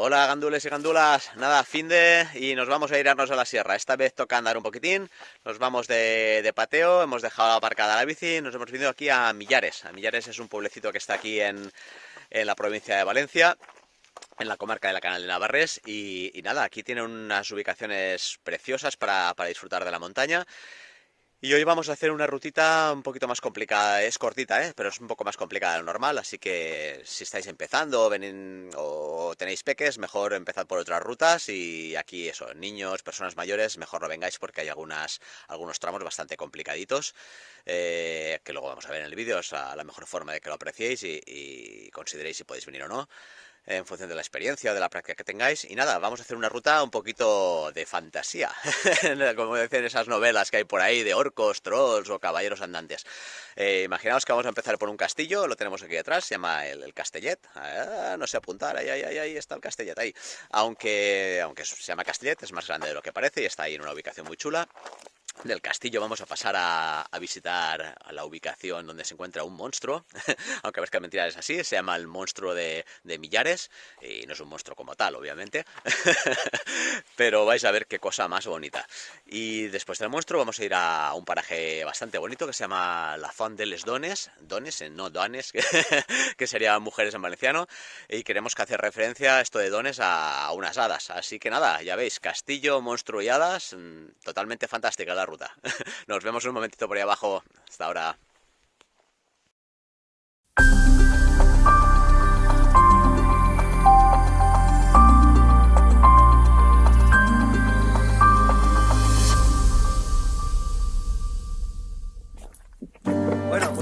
Hola gandules y gandulas, nada, y nos vamos a irnos a la sierra. Esta vez toca andar un poquitín, nos vamos de pateo, hemos dejado aparcada la bici, nos hemos venido aquí a Millares. Millares es un pueblecito que está aquí en la provincia de Valencia, en la comarca de la Canal de Navarres, y nada, aquí tiene unas ubicaciones preciosas para disfrutar de la montaña. Y hoy vamos a hacer una rutita un poquito más complicada, es cortita, pero es un poco más complicada de lo normal, así que si estáis empezando o tenéis peques, mejor empezad por otras rutas y aquí eso, niños, personas mayores, mejor no vengáis porque hay algunos tramos bastante complicaditos, que luego vamos a ver en el vídeo, es la mejor forma de que lo apreciéis y consideréis si podéis venir o no, en función de la experiencia o de la práctica que tengáis. Y nada, vamos a hacer una ruta un poquito de fantasía, como dicen esas novelas que hay por ahí de orcos, trolls o caballeros andantes. Imaginaos que vamos a empezar por un castillo, lo tenemos aquí detrás, se llama el Castellet. No sé apuntar, ahí está el Castellet, ahí. Aunque se llama Castellet, es más grande de lo que parece y está ahí en una ubicación muy chula. Del castillo vamos a pasar a visitar a la ubicación donde se encuentra un monstruo, aunque ves que mentira es así, se llama el monstruo de Millares, y no es un monstruo como tal, obviamente, pero vais a ver qué cosa más bonita. Y después del monstruo vamos a ir a un paraje bastante bonito que se llama la Font de les Dones, no Dones, que sería mujeres en valenciano, y queremos que hacer referencia a esto de dones a unas hadas. Así que nada, ya veis, castillo, monstruo y hadas, totalmente fantástica la ruta. Nos vemos un momentito por ahí abajo. Hasta ahora. Bueno,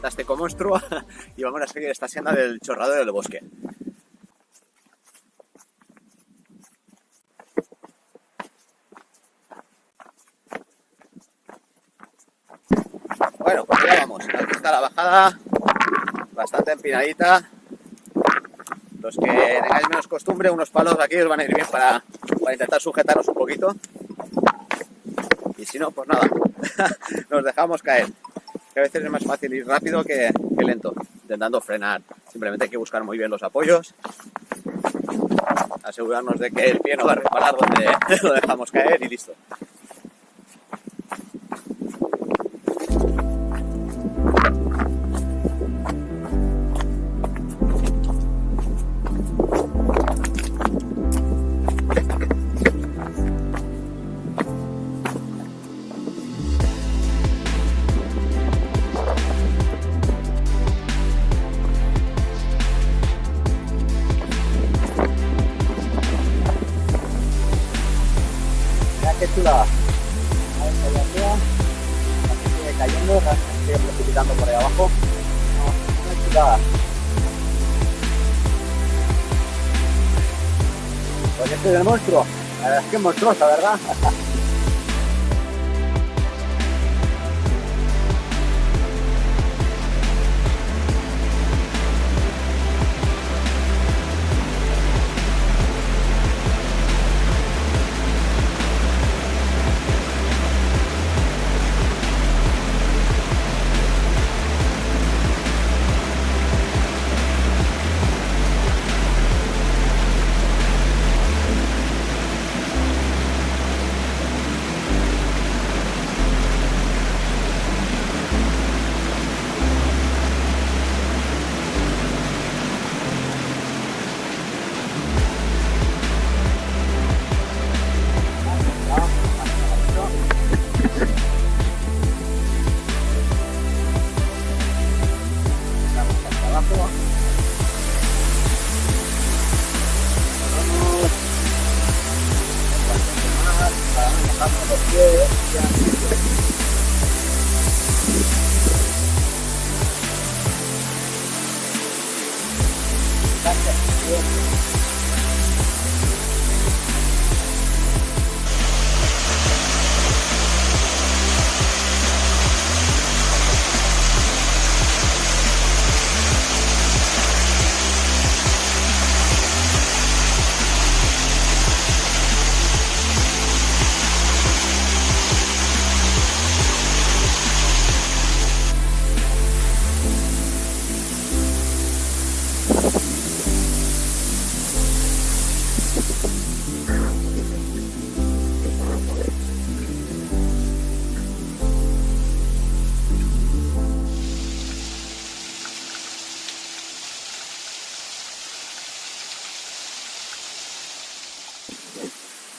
fantástico monstruo y vamos a seguir esta senda del chorrado del bosque. Bueno, pues ya vamos, aquí está la bajada, bastante empinadita. Los que tengáis menos costumbre, unos palos aquí os van a ir bien para intentar sujetaros un poquito. Y si no, pues nada, nos dejamos caer. Que a veces es más fácil ir rápido que lento, intentando frenar. Simplemente hay que buscar muy bien los apoyos. asegurarnos de que el pie no va a reparar donde lo dejamos caer y listo. Qué chulada. A ver si allá arriba. Sigue cayendo, sigue precipitando por ahí abajo. No, una chulada. Pues este es el monstruo. La verdad es que es monstruosa, ¿verdad?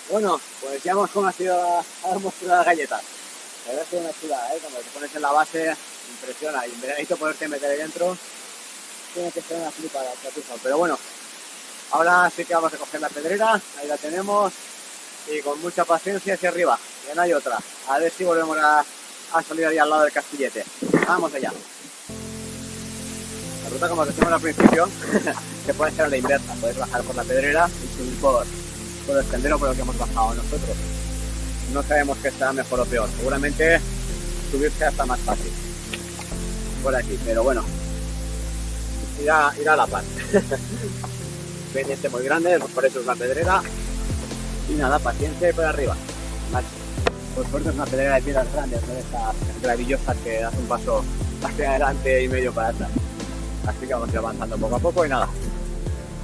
Bueno, pues ya hemos conocido a mostrar las galletas. La verdad es que es una chulada, cuando te pones en la base, impresiona. Y en veranito poderte meter ahí dentro, tiene que ser una flipada, chatuza. Pero bueno, ahora sí que vamos a coger la pedrera, ahí la tenemos. Y con mucha paciencia hacia arriba, que no hay otra. A ver si volvemos a salir ahí al lado del Castillete. Vamos allá. La ruta, como decimos al principio, se puede hacer a la inversa. Puedes bajar por la pedrera y subir por el sendero por el que hemos bajado nosotros. No sabemos qué estará mejor o peor. Seguramente subirse hasta más fácil por aquí, pero bueno, irá a la par. Pendiente muy grande, por eso es la pedrera. Y nada, paciencia y por arriba. Por suerte es una pedrera de piedras grandes, no de estas gravillosas que hace un paso hacia adelante y medio para atrás. Así que vamos a ir avanzando poco a poco y nada.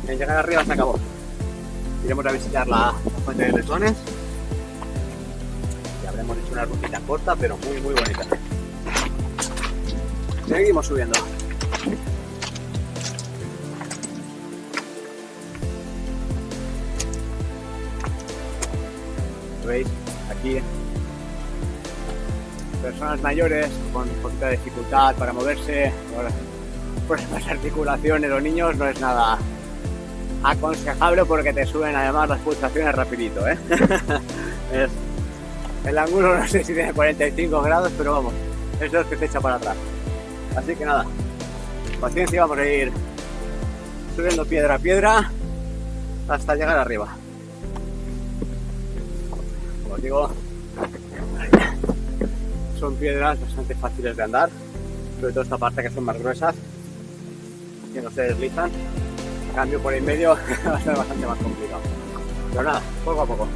En llegar arriba se acabó. Iremos a visitar la fuente de Lesones y habremos hecho una rutita corta pero muy bonita. Seguimos subiendo. ¿Veis? Aquí personas mayores con poquita dificultad para moverse, por las articulaciones, los niños no es nada aconsejable porque te suben además las pulsaciones rapidito, el ángulo no sé si tiene 45 grados, pero vamos, eso es que te echa para atrás. Así que nada, paciencia, vamos a ir subiendo piedra a piedra hasta llegar arriba. Como os digo, son piedras bastante fáciles de andar, sobre todo esta parte que son más gruesas, que no se deslizan. En cambio por en medio va a ser bastante más complicado. Pero nada, poco a poco.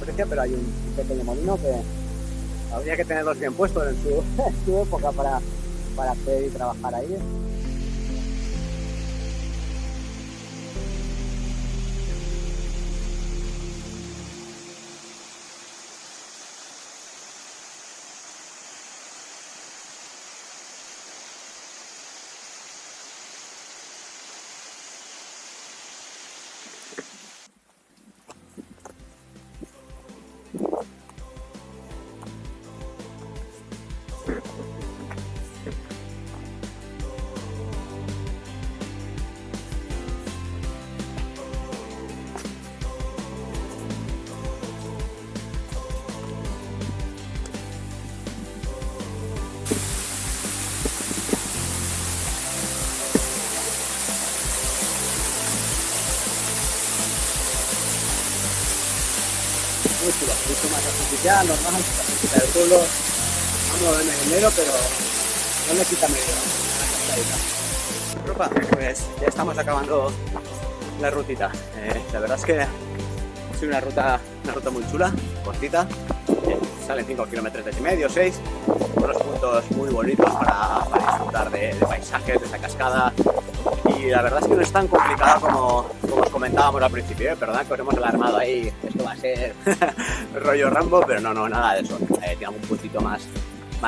aprecia, pero hay un pequeño molino que habría que tenerlos bien puestos en su época para hacer y trabajar ahí. Muy chulo, mucho más artificial, normal, artificial del pueblo, vamos en el dinero, pero no le quita medio. Ropa, pues ya estamos acabando la rutita. La verdad es que es una ruta muy chula, cortita. Salen 5 kilómetros y medio, 6, unos puntos muy bonitos para disfrutar de paisajes, de esa cascada. Y la verdad es que no es tan complicado como os comentábamos al principio, perdón que os hemos alarmado ahí, esto va a ser rollo Rambo, pero no, nada de eso. Tiene un puntito más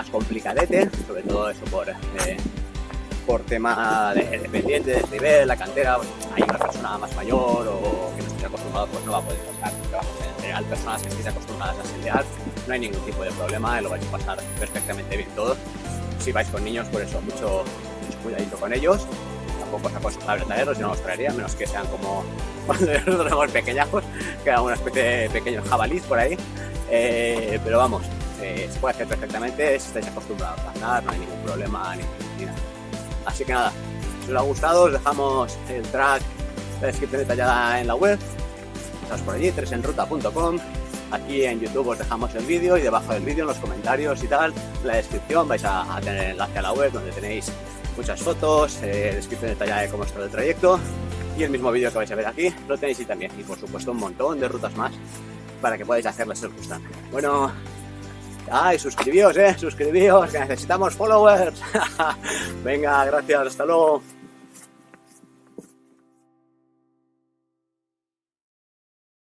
complicadete, sobre todo eso por tema de pendiente, de nivel, la cantera. Hay una persona más mayor o que no esté acostumbrado, pues no va a poder pasar. Pero en general, personas que estéis acostumbradas a sendear, no hay ningún tipo de problema, lo vais a pasar perfectamente bien todo. Si vais con niños, por eso mucho cuidadito con ellos. Tampoco os acostumbrado a traerlos, yo no os traería, menos que sean como cuando nosotros éramos pequeñajos, que era una especie de pequeños jabalís por ahí. Pero vamos, se puede hacer perfectamente si estáis acostumbrados a andar, no hay ningún problema ni nada. Así que nada, si os ha gustado, os dejamos el track, la descripción detallada en la web. Estás por allí, tresenruta.com. Aquí en YouTube os dejamos el vídeo y debajo del vídeo, en los comentarios y tal, en la descripción vais a tener el enlace a la web donde tenéis muchas fotos, descripción detallada de cómo está el trayecto y el mismo vídeo que vais a ver aquí lo tenéis ahí también. Y por supuesto un montón de rutas más para que podáis hacerlas si os gustan. Bueno, y suscribíos, suscribíos, que necesitamos followers. Venga, gracias, hasta luego.